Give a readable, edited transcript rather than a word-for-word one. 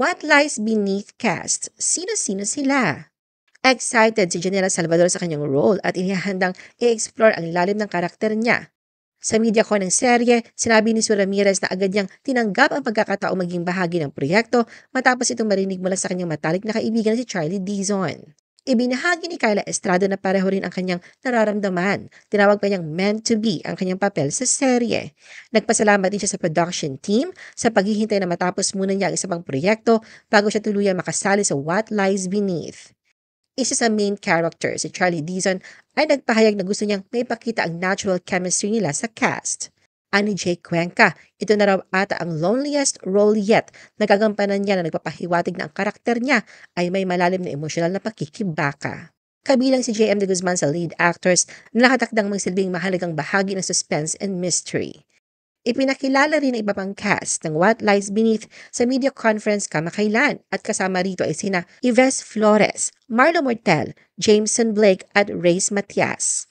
What Lies Beneath cast? Sino-sino sila? Excited si General Salvador sa kanyang role at inihandang i-explore ang lalim ng karakter niya. Sa media ko ng serye, sinabi ni Sue Ramirez na agad niyang tinanggap ang pagkakataong maging bahagi ng proyekto matapos itong marinig mula sa kanyang matalik na kaibigan na si Charlie Dizon. Ibinahagi ni Kyla Estrada na pareho rin ang kanyang nararamdaman. Tinawag pa niyang meant to be ang kanyang papel sa serye. Nagpasalamat din siya sa production team sa paghihintay na matapos muna niya ang isa pang proyekto bago siya tuluyang makasali sa What Lies Beneath. Isa sa main character, si Charlie Dizon, ay nagpahayag na gusto niyang maipakita ang natural chemistry nila sa cast. Ani J. Cuenca, ito na raw ata ang loneliest role yet na gagampanan niya na nagpapahiwatig na ang karakter niya ay may malalim na emosyonal na pakikibaka. Kabilang si J.M. de Guzman sa lead actors na nakatakdang magsilbing mahalagang bahagi ng suspense and mystery. Ipinakilala rin ang iba pang cast ng What Lies Beneath sa media conference kamakailan at kasama rito ay sina Yves Flores, Marlo Mortel, Jameson Blake at Reyes Matias.